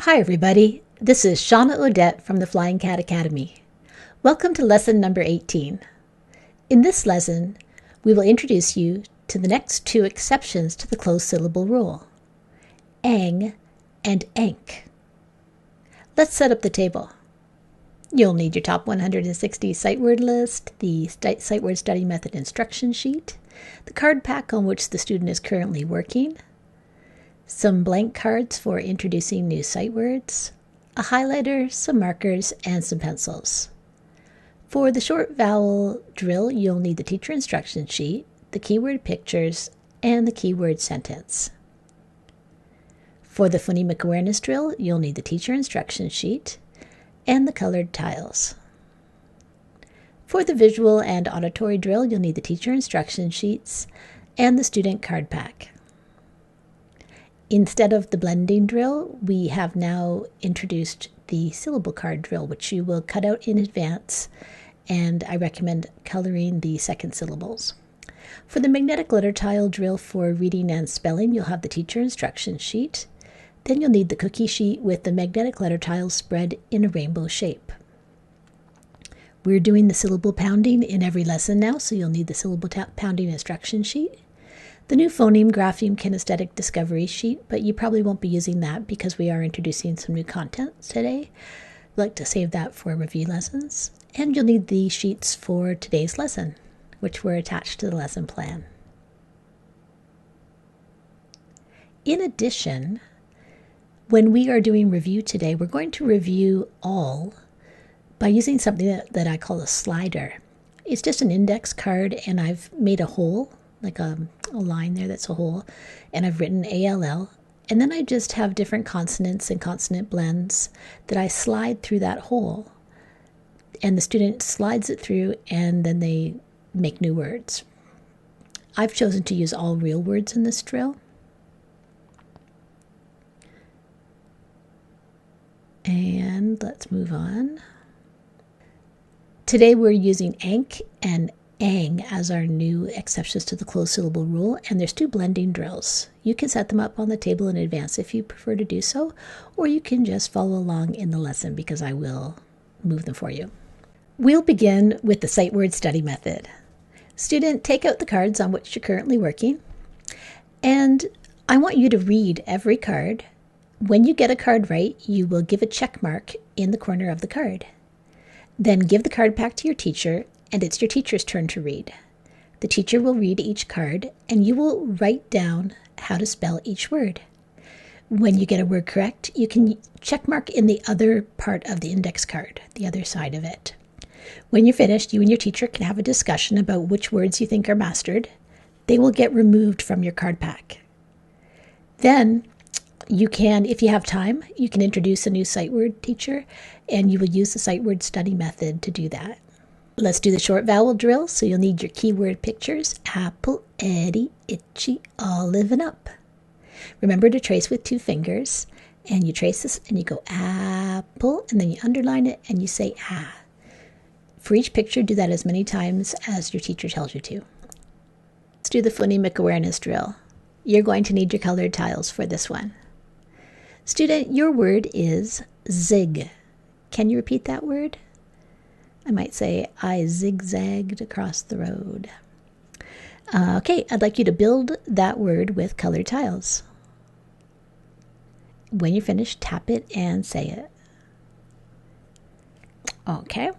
Hi everybody, this is Shawna Odette from the Flying Cat Academy. Welcome to lesson number 18. In this lesson, we will introduce you to the next two exceptions to the closed syllable rule, ang and ank. Let's set up the table. You'll need your top 160 sight word list, the sight word study method instruction sheet, the card pack on which the student is currently working, some blank cards for introducing new sight words, a highlighter, some markers, and some pencils. For the short vowel drill, you'll need the teacher instruction sheet, the keyword pictures, and the keyword sentence. For the phonemic awareness drill, you'll need the teacher instruction sheet and the colored tiles. For the visual and auditory drill, you'll need the teacher instruction sheets and the student card pack. Instead of the blending drill, we have now introduced the syllable card drill, which you will cut out in advance, and I recommend coloring the second syllables. For the magnetic letter tile drill for reading and spelling, you'll have the teacher instruction sheet. Then you'll need the cookie sheet with the magnetic letter tiles spread in a rainbow shape. We're doing the syllable pounding in every lesson now, so you'll need the syllable pounding instruction sheet. The new phoneme grapheme kinesthetic discovery sheet, but you probably won't be using that because we are introducing some new content today. I'd like to save that for review lessons. And you'll need the sheets for today's lesson, which were attached to the lesson plan. In addition, when we are doing review today, we're going to review all by using something that I call a slider. It's just an index card, and I've made a hole, like a line there that's a hole, and I've written ALL, and then I just have different consonants and consonant blends that I slide through that hole, and the student slides it through, and then they make new words. I've chosen to use all real words in this drill. And let's move on. Today we're using ank and ang as our new exceptions to the closed syllable rule, and there's two blending drills. You can set them up on the table in advance if you prefer to do so, or you can just follow along in the lesson because I will move them for you. We'll begin with the sight word study method. Student, take out the cards on which you're currently working, and I want you to read every card. When you get a card right, you will give a check mark in the corner of the card. Then give the card back to your teacher, and it's your teacher's turn to read. The teacher will read each card, and you will write down how to spell each word. When you get a word correct, you can check mark in the other part of the index card, the other side of it. When you're finished, you and your teacher can have a discussion about which words you think are mastered. They will get removed from your card pack. Then you can, if you have time, you can introduce a new sight word teacher, and you will use the sight word study method to do that. Let's do the short vowel drill, so you'll need your keyword pictures: apple, Eddie, itchy, olive, and up. Remember to trace with 2 fingers, and you trace this, and you go apple, and then you underline it, and you say ah. For each picture, do that as many times as your teacher tells you to. Let's do the phonemic awareness drill. You're going to need your colored tiles for this one. Student, your word is zig. Can you repeat that word? I might say, I zigzagged across the road. Okay, I'd like you to build that word with colored tiles. When you're finished, tap it and say it. Okay,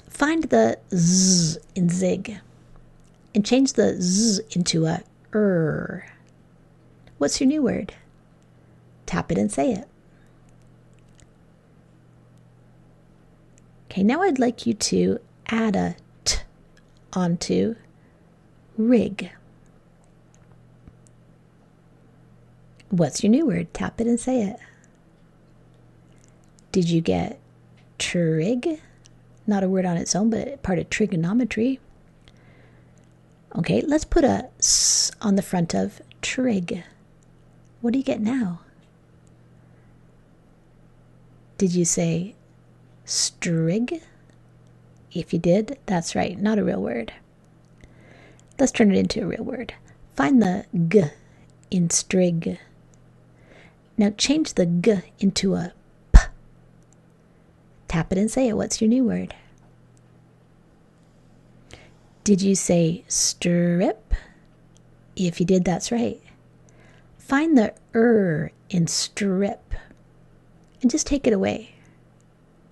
find the z in zig and change the z into a What's your new word? Tap it and say it. Okay, now I'd like you to add a t onto rig. What's your new word? Tap it and say it. Did you get trig? Not a word on its own, but part of trigonometry. Okay, let's put a s on the front of trig. What do you get now? Did you say strig? If you did, that's right, not a real word. Let's turn it into a real word. Find the g in strig. Now change the g into a Tap it and say it. What's your new word? Did you say strip? If you did, that's right. Find the in strip and just take it away.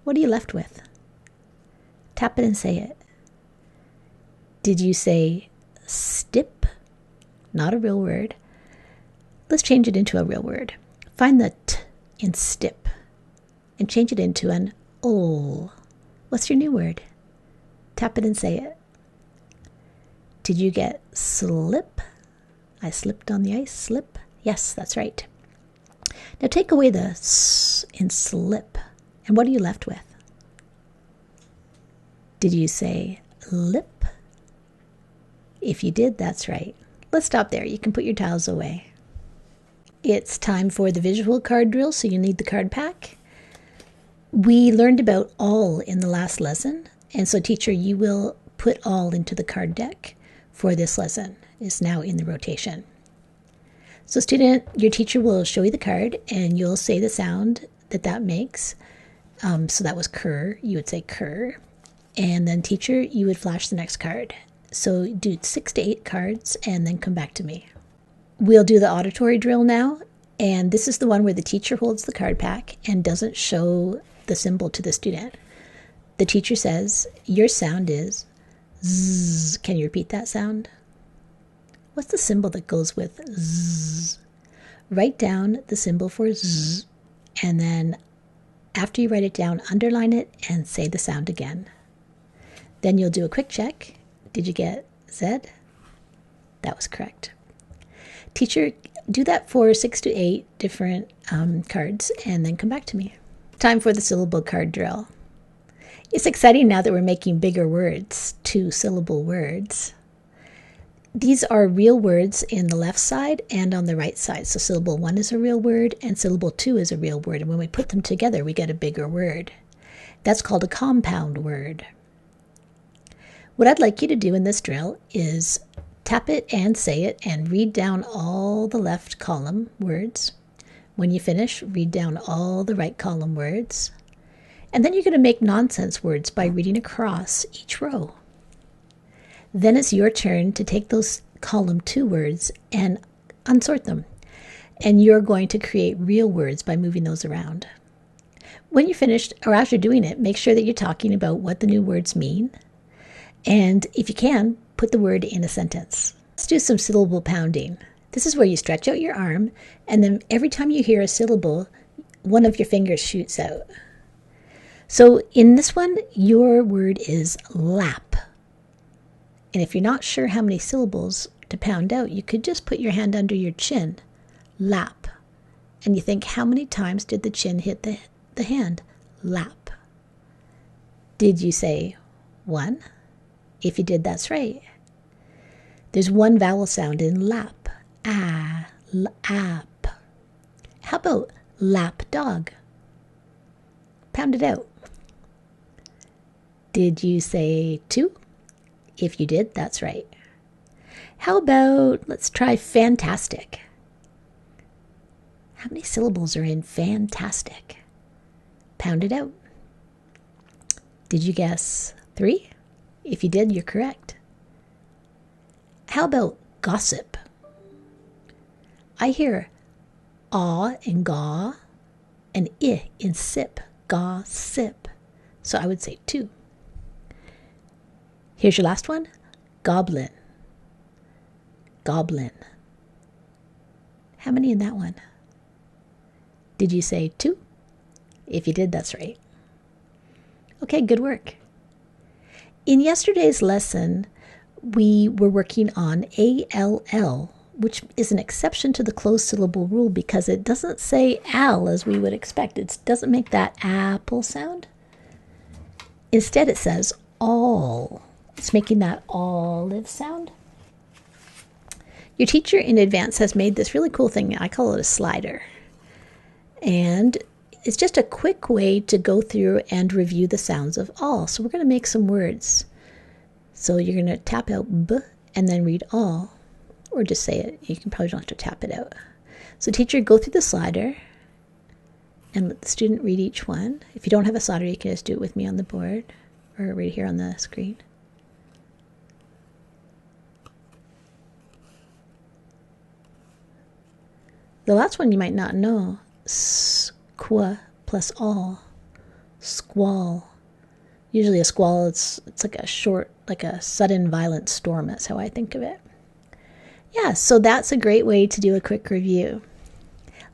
What are you left with? Tap it and say it. Did you say stip? Not a real word. Let's change it into a real word. Find the t in stip and change it into an ol. What's your new word? Tap it and say it. Did you get slip? I slipped on the ice. Slip? Yes, that's right. Now take away the s in slip. And what are you left with? Did you say lip? If you did, that's right. Let's stop there. You can put your tiles away. It's time for the visual card drill, so you need the card pack. We learned about all in the last lesson, and so teacher, you will put all into the card deck for this lesson. It's now in the rotation. So student, your teacher will show you the card, and you'll say the sound that makes. So that was cur, you would say cur. And then teacher, you would flash the next card. So do 6 to 8 cards and then come back to me. We'll do the auditory drill now. And this is the one where the teacher holds the card pack and doesn't show the symbol to the student. The teacher says, your sound is zzz. Can you repeat that sound? What's the symbol that goes with zzz? Write down the symbol for zzz. And then after you write it down, underline it and say the sound again. Then you'll do a quick check. Did you get Z? That was correct. Teacher, do that for 6 to 8 different cards and then come back to me. Time for the syllable card drill. It's exciting now that we're making bigger words, 2-syllable words. These are real words in the left side and on the right side. So syllable 1 is a real word and syllable 2 is a real word. And when we put them together, we get a bigger word. That's called a compound word. What I'd like you to do in this drill is tap it and say it and read down all the left column words. When you finish, read down all the right column words. And then you're going to make nonsense words by reading across each row. Then it's your turn to take those column 2 words and unsort them. And you're going to create real words by moving those around. When you're finished, or after doing it, make sure that you're talking about what the new words mean. And if you can, put the word in a sentence. Let's do some syllable pounding. This is where you stretch out your arm, and then every time you hear a syllable, one of your fingers shoots out. So in this one, your word is lap. And if you're not sure how many syllables to pound out, you could just put your hand under your chin, lap. And you think, how many times did the chin hit the hand? Lap. Did you say 1? If you did, that's right. There's 1 vowel sound in lap. Ah, lap. How about lap dog? Pound it out. Did you say 2? If you did, that's right. How about, let's try fantastic. How many syllables are in fantastic? Pound it out. Did you guess 3? If you did, you're correct. How about gossip? I hear aw in gaw and I in sip, gossip. So I would say 2. Here's your last one. Goblin. Goblin. How many in that one? Did you say 2? If you did, that's right. Okay, good work. In yesterday's lesson, we were working on ALL, which is an exception to the closed syllable rule because it doesn't say al as we would expect. It doesn't make that apple sound. Instead, it says all. It's making that olive sound. Your teacher in advance has made this really cool thing. I call it a slider. And it's just a quick way to go through and review the sounds of all. So we're going to make some words. So you're going to tap out b and then read all. Or just say it. You can probably don't have to tap it out. So teacher, go through the slider and let the student read each one. If you don't have a solder, you can just do it with me on the board or right here on the screen. The last one you might not know. Squa plus all. Squall. Usually a squall, it's like a short, like a sudden violent storm. That's how I think of it. Yeah, so that's a great way to do a quick review.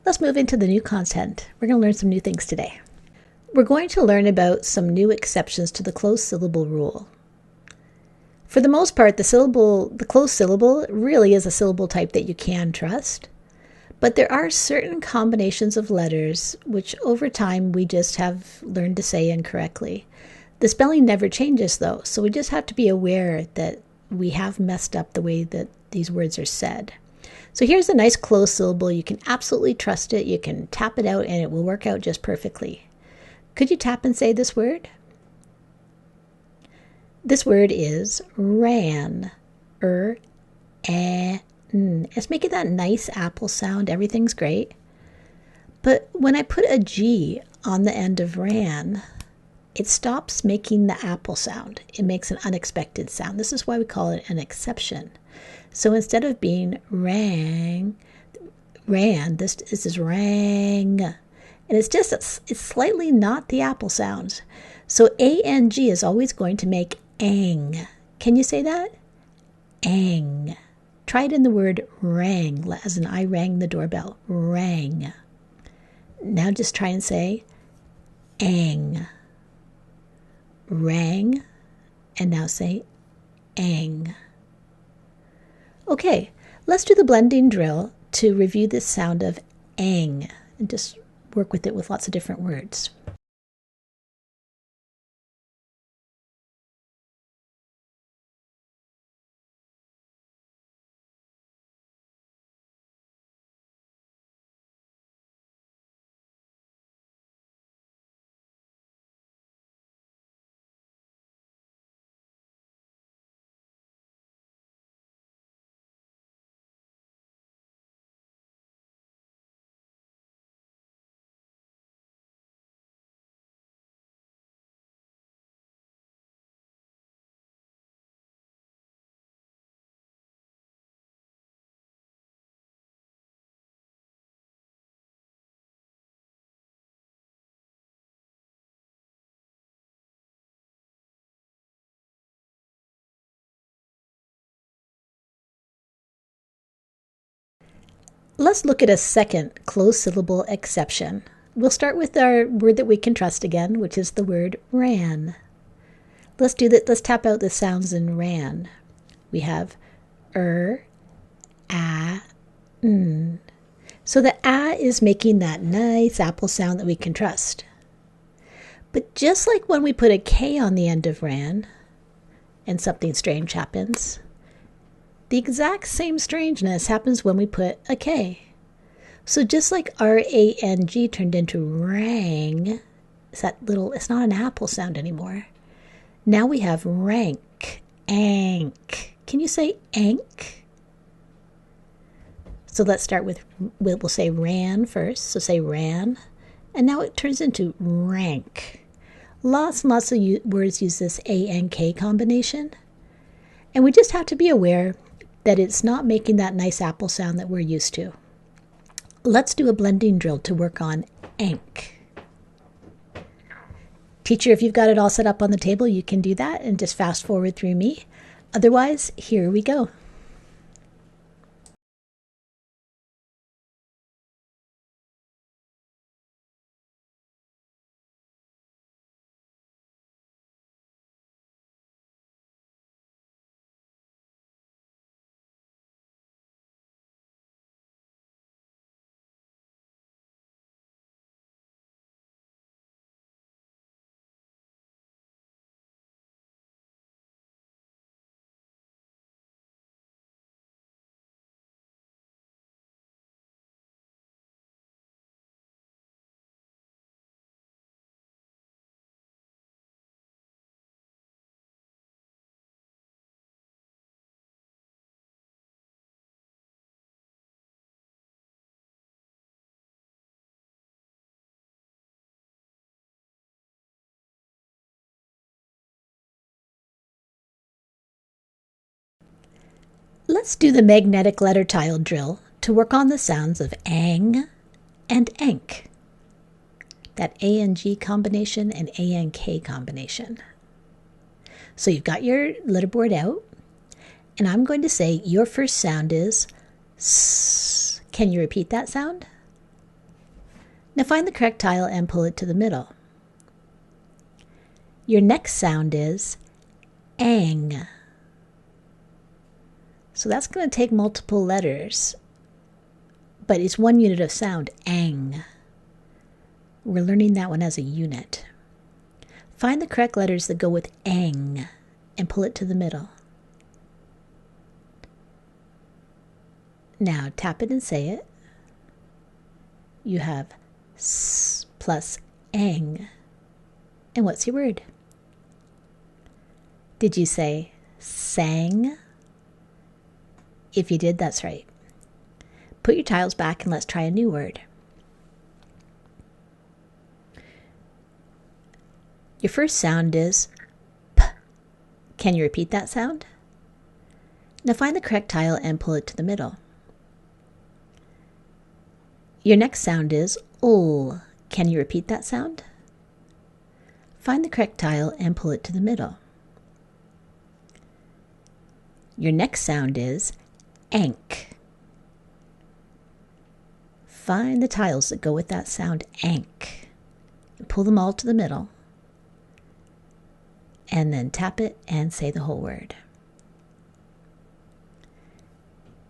Let's move into the new content. We're going to learn some new things today. We're going to learn about some new exceptions to the closed syllable rule. For the most part, the closed syllable really is a syllable type that you can trust. But there are certain combinations of letters which over time we just have learned to say incorrectly. The spelling never changes though, so we just have to be aware that we have messed up the way that these words are said. So here's a nice closed syllable. You can absolutely trust it. You can tap it out and it will work out just perfectly. Could you tap and say this word? This word is ran. It's making that nice apple sound. Everything's great. But when I put a G on the end of ran, it stops making the apple sound. It makes an unexpected sound. This is why we call it an exception. So instead of being ran, this is rang. And it's slightly not the apple sound. So ANG is always going to make ang. Can you say that? Ang. Try it in the word rang, as in I rang the doorbell. Rang. Now just try and say ang. Rang. And now say ang. Okay, let's do the blending drill to review this sound of ang and just work with it with lots of different words. Let's look at a second closed syllable exception. We'll start with our word that we can trust again, which is the word ran. Let's do that. Let's tap out the sounds in ran. We have n. So the is making that nice apple sound that we can trust. But just like when we put a K on the end of ran and something strange happens, the exact same strangeness happens when we put a K. So just like R-A-N-G turned into rang, it's not an apple sound anymore. Now we have rank, ank. Can you say ank? So let's start with, we'll say ran first. So say ran. And now it turns into rank. Lots and lots of words use this A and K combination. And we just have to be aware that it's not making that nice apple sound that we're used to. Let's do a blending drill to work on ank. Teacher, if you've got it all set up on the table, you can do that and just fast forward through me. Otherwise, here we go. Let's do the magnetic letter tile drill to work on the sounds of ang and ank. That A-N-G combination and A-N-K combination. So you've got your letterboard out, and I'm going to say your first sound is S. Can you repeat that sound? Now find the correct tile and pull it to the middle. Your next sound is ang. So that's going to take multiple letters, but it's one unit of sound, ang. We're learning that one as a unit. Find the correct letters that go with ang and pull it to the middle. Now tap it and say it. You have S plus ang. And what's your word? Did you say sang? If you did, that's right. Put your tiles back and let's try a new word. Your first sound is P. Can you repeat that sound? Now find the correct tile and pull it to the middle. Your next sound is ul. Can you repeat that sound? Find the correct tile and pull it to the middle. Your next sound is ank. Find the tiles that go with that sound, ank. Pull them all to the middle. And then tap it and say the whole word.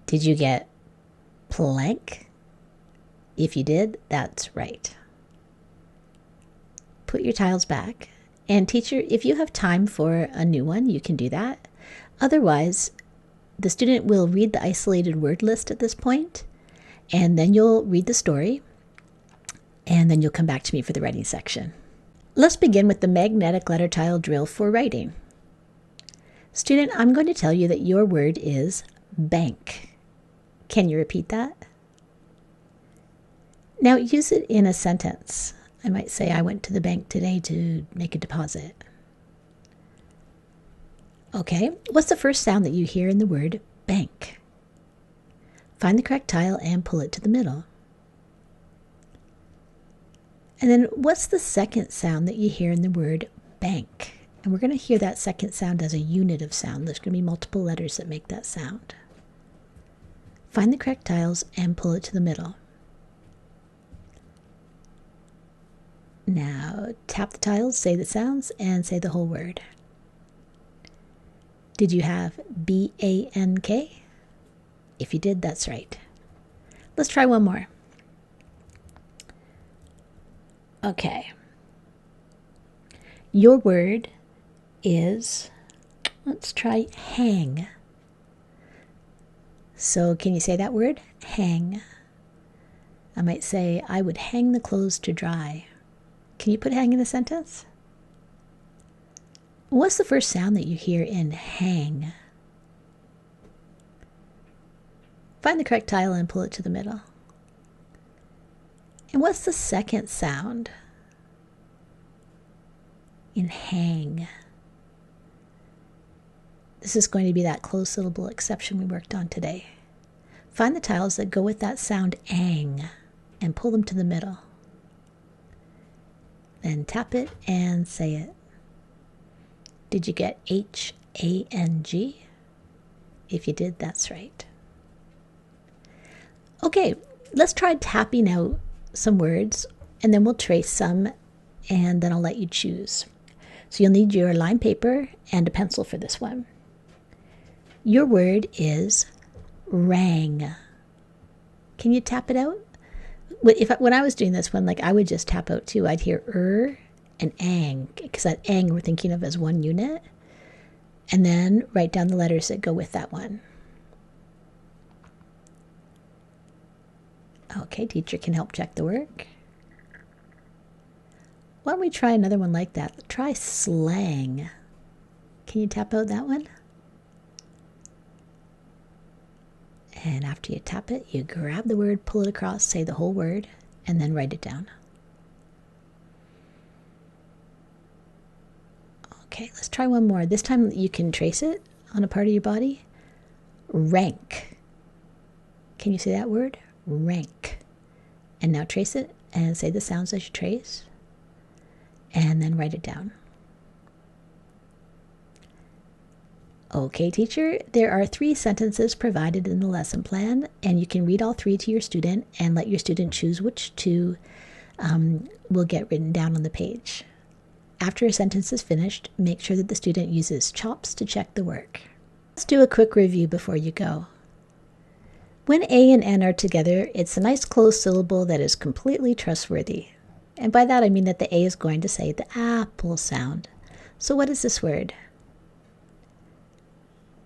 Did you get plank? If you did, that's right. Put your tiles back. And teacher, if you have time for a new one, you can do that. Otherwise, the student will read the isolated word list at this point, and then you'll read the story, and then you'll come back to me for the writing section. Let's begin with the magnetic letter tile drill for writing. Student, I'm going to tell you that your word is bank. Can you repeat that? Now use it in a sentence. I might say, I went to the bank today to make a deposit. Okay, what's the first sound that you hear in the word bank? Find the correct tile and pull it to the middle. And then what's the second sound that you hear in the word bank? And we're going to hear that second sound as a unit of sound. There's going to be multiple letters that make that sound. Find the correct tiles and pull it to the middle. Now tap the tiles, say the sounds, and say the whole word. Did you have B-A-N-K? If you did, that's right. Let's try one more. Okay. Your word is, let's try hang. So can you say that word? Hang. I might say, I would hang the clothes to dry. Can you put hang in a sentence? What's the first sound that you hear in hang? Find the correct tile and pull it to the middle. And what's the second sound in hang? This is going to be that closed syllable exception we worked on today. Find the tiles that go with that sound ang and pull them to the middle. Then tap it and say it. Did you get H-A-N-G? If you did, that's right. Okay, let's try tapping out some words, and then we'll trace some, and then I'll let you choose. So you'll need your lined paper and a pencil for this one. Your word is rang. Can you tap it out? When I was doing this one, I would just tap out too. I'd hear and ang, because that ang we're thinking of as one unit, and then write down the letters that go with that one. Okay, teacher can help check the work. Why don't we try another one like that? Try slang. Can you tap out that one? And after you tap it, you grab the word, pull it across, say the whole word, and then write it down. Okay, let's try one more. This time you can trace it on a part of your body. rank. Can you say that word? Rank. And now trace it and say the sounds as you trace. And then write it down. Okay, teacher, there are 3 sentences provided in the lesson plan, and you can read all 3 to your student and let your student choose which 2 will get written down on the page. After a sentence is finished, make sure that the student uses CHOPS to check the work. Let's do a quick review before you go. When A and N are together, it's a nice closed syllable that is completely trustworthy. And by that I mean that the A is going to say the apple sound. So what is this word?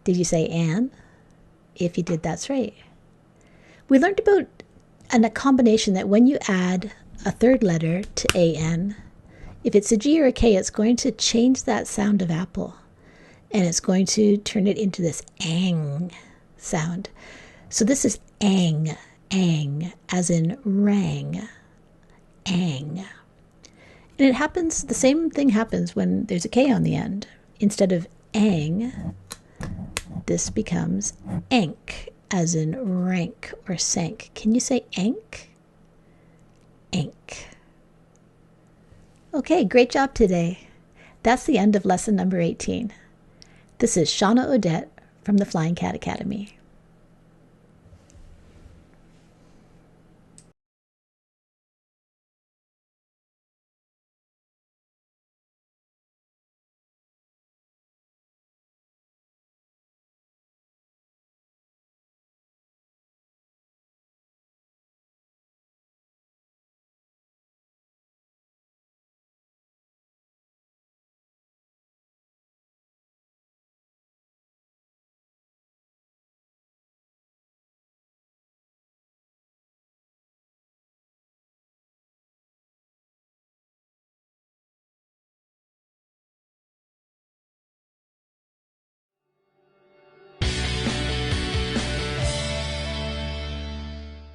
Did you say an? If you did, that's right. We learned about a combination that when you add a third letter to an, if it's a G or a K, it's going to change that sound of apple. And it's going to turn it into this ang sound. So this is ang, as in rang, ang. And it happens, the same thing happens when there's a K on the end. Instead of ang, this becomes ank, as in rank or sank. Can you say ank? Ank. Okay, great job today. That's the end of lesson number 18. This is Shawna Odette from the Flying Cat Academy.